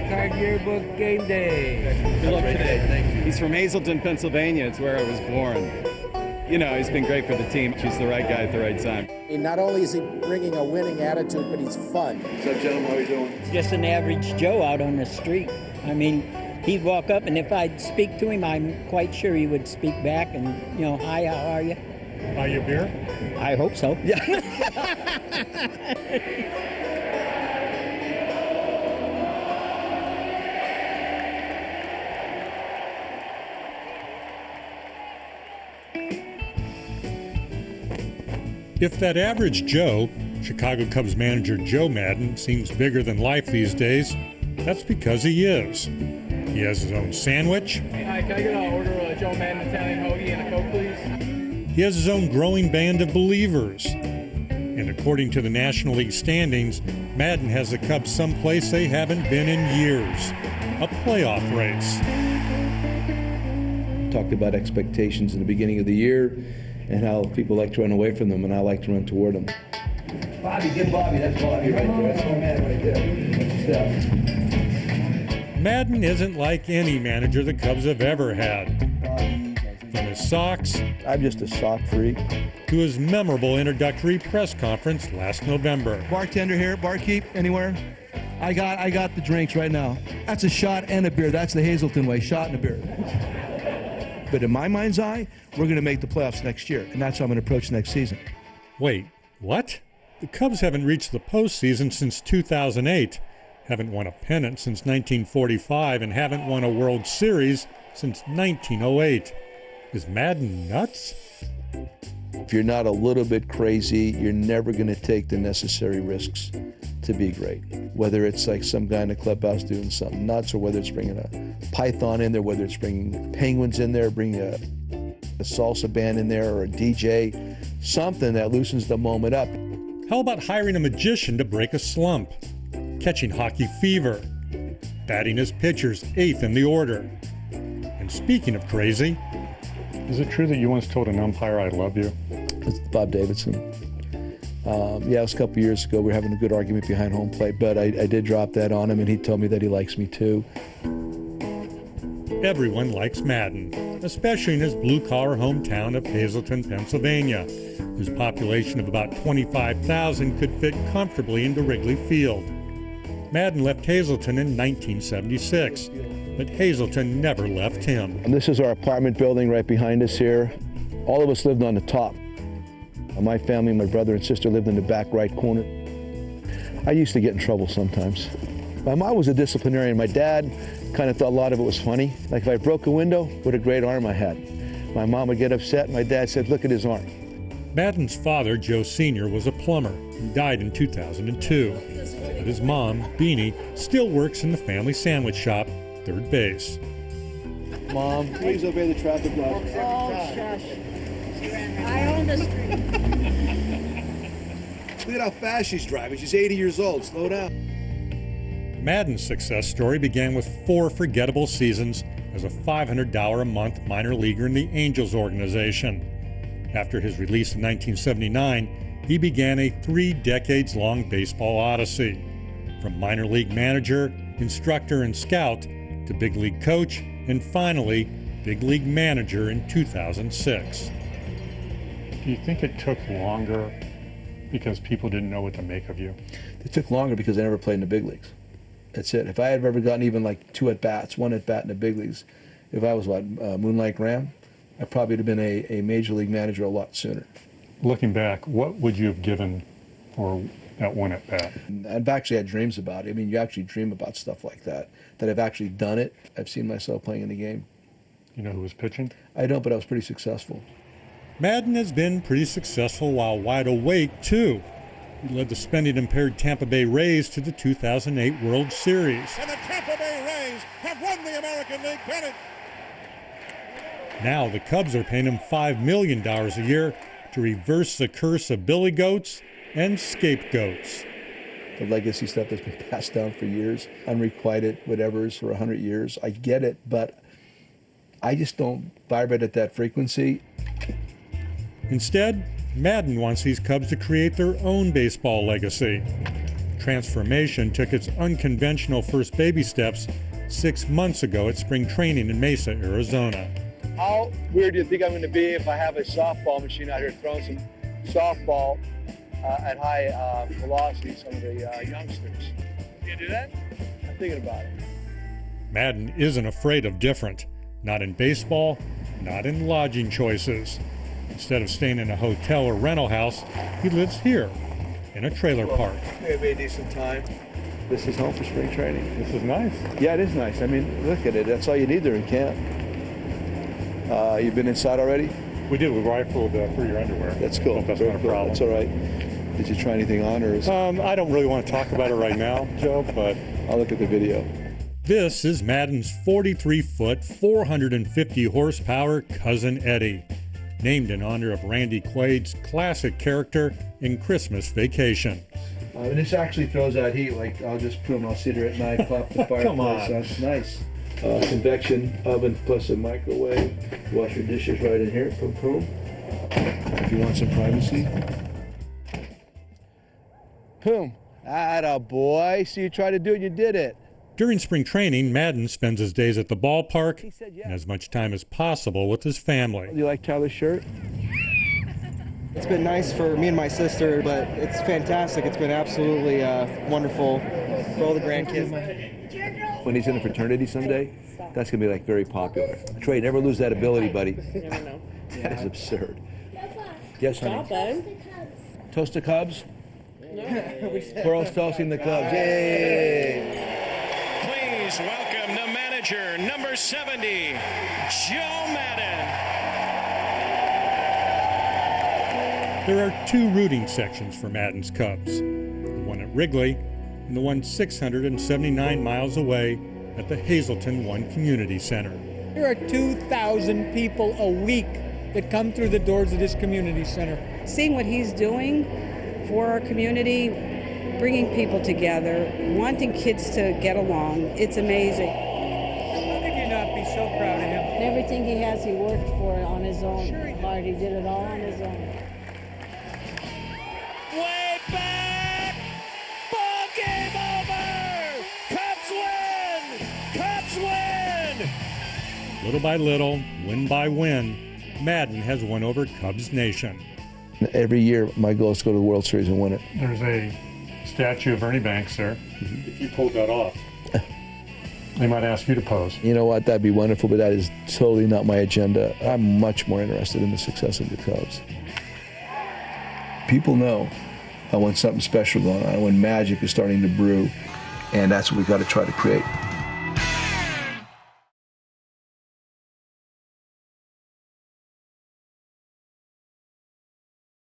Card yearbook game day. Good luck today. Thank you. He's from Hazleton, Pennsylvania. It's where I was born. You know, he's been great for the team. He's the right guy at the right time. And not only is he bringing a winning attitude, but he's fun. What's up, gentlemen? How are you doing? Just an average Joe out on the street. I mean, he'd walk up, and if I'd speak to him, I'm quite sure he would speak back and, you know, hi, how are you? Buy you a beer? I hope so. Yeah. If that average Joe, Chicago Cubs manager Joe Maddon, seems bigger than life these days, that's because he is. He has his own sandwich. Hey, hi, can I get an order of a Joe Maddon Italian hoagie and a Coke, please? He has his own growing band of believers. And according to the National League standings, Maddon has the Cubs someplace they haven't been in years, a playoff race. Talked about expectations in the beginning of the year and how people like to run away from them, and I like to run toward them. Bobby, give Bobby. That's Bobby right there. That's my man right there. Maddon isn't like any manager the Cubs have ever had. From his socks, I'm just a sock freak, to his memorable introductory press conference last November. Bartender here, barkeep, anywhere? I got the drinks right now. That's a shot and a beer. That's the Hazleton way, shot and a beer. But in my mind's eye, we're going to make the playoffs next year, and that's how I'm going to approach next season. Wait, what? The Cubs haven't reached the postseason since 2008, haven't won a pennant since 1945, and haven't won a World Series since 1908. Is Maddon nuts? If you're not a little bit crazy, you're never going to take the necessary risks to be great. Whether it's like some guy in the clubhouse doing something nuts, or whether it's bringing a python in there, whether it's bringing penguins in there, bringing a salsa band in there, or a DJ, something that loosens the moment up. How about hiring a magician to break a slump? Catching hockey fever? Batting his pitchers 8th in the order? And speaking of crazy, is it true that you once told an umpire, I love you? It's Bob Davidson. Yeah, it was a couple years ago. We were having a good argument behind home plate, but I did drop that on him, and he told me that he likes me too. Everyone likes Maddon, especially in his blue-collar hometown of Hazleton, Pennsylvania, whose population of about 25,000 could fit comfortably into Wrigley Field. Maddon left Hazleton in 1976, but Hazleton never left him. And this is our apartment building right behind us here. All of us lived on the top. My family, my brother and sister lived in the back right corner. I used to get in trouble sometimes. My mom was a disciplinarian. My dad kind of thought a lot of it was funny. Like if I broke a window, what a great arm I had. My mom would get upset. My dad said, look at his arm. Maddon's father, Joe Sr., was a plumber. He died in 2002. But his mom, Beanie, still works in the family sandwich shop, third base. Mom, please obey the traffic laws. Oh, shush. I own the street. Look at how fast she's driving. She's 80 years old. Slow down. Maddon's success story began with 4 forgettable seasons as a $500 a month minor leaguer in the Angels organization. After his release in 1979, he began a 3 decades-long baseball odyssey. From minor league manager, instructor, and scout to big league coach, and finally, big league manager in 2006. Do you think it took longer because people didn't know what to make of you? It took longer because I never played in the big leagues. That's it. If I had ever gotten even like 2 at-bats, 1 at-bat in the big leagues, if I was, Moonlight Graham, I probably would have been a major league manager a lot sooner. Looking back, what would you have given for that 1 at-bat? I've actually had dreams about it. I mean, you actually dream about stuff like that I've actually done it. I've seen myself playing in the game. You know who was pitching? I don't, but I was pretty successful. Maddon has been pretty successful while wide awake, too. He led the spending-impaired Tampa Bay Rays to the 2008 World Series. And the Tampa Bay Rays have won the American League pennant. Now the Cubs are paying him $5 million a year to reverse the curse of billy goats and scapegoats. The legacy stuff that's been passed down for years, unrequited whatevers for 100 years, I get it, but I just don't vibrate at that frequency. Instead, Maddon wants these Cubs to create their own baseball legacy. transformation took its unconventional first baby steps 6 months ago at spring training in Mesa, Arizona. How weird do you think I'm going to be if I have a softball machine out here throwing some softball at high velocity, some of the youngsters? Can you do that? I'm thinking about it. Maddon isn't afraid of different. Not in baseball, not in lodging choices. Instead of staying in a hotel or rental house, he lives here in a trailer park. Maybe a decent time. This is home for spring training. This is nice. Yeah, it is nice. I mean, look at it. That's all you need there in camp. You've been inside already? We did. We rifled through your underwear. That's cool. Hope that's not a problem. That's all right. Did you try anything on, or is I don't really want to talk about it right now, Joe, but I'll look at the video. This is Maddon's 43-foot, 450-horsepower Cousin Eddie, named in honor of Randy Quaid's classic character in Christmas Vacation. And this actually throws out heat. Like, I'll just put them, I'll sit here at night, pop the fireplace. Come on. That's nice. Convection oven plus a microwave. Wash your dishes right in here. Boom, boom. If you want some privacy. Boom. Atta boy. See, you tried to do it, you did it. During spring training, Maddon spends his days at the ballpark and as much time as possible with his family. Do you like Tyler's shirt? It's been nice for me and my sister, but it's fantastic. It's been absolutely wonderful for all the grandkids. When he's in a fraternity someday, that's going to be like very popular. Trey, never lose that ability, buddy. You never know. That is absurd. Yes, honey. Stop, Toast the Cubs? No. We're all toasting the Cubs. Yay! Please welcome the manager, number 70, Joe Maddon. There are two rooting sections for Maddon's Cubs, the one at Wrigley and the one 679 miles away at the Hazleton One Community Center. There are 2,000 people a week that come through the doors of this community center. Seeing what he's doing for our community, bringing people together, wanting kids to get along, it's amazing. How could you not be so proud of him? And everything he has, he worked for it on his own. Sure he did it all on his own. Way back! Ball game over! Cubs win! Cubs win! Little by little, win by win, Maddon has won over Cubs Nation. Every year, my goal is to go to the World Series and win it. there's a statue of Ernie Banks there. If you pulled that off, they might ask you to pose. You know what? That'd be wonderful, but that is totally not my agenda. I'm much more interested in the success of the Cubs. People know when something special going on, when magic is starting to brew, and that's what we've got to try to create.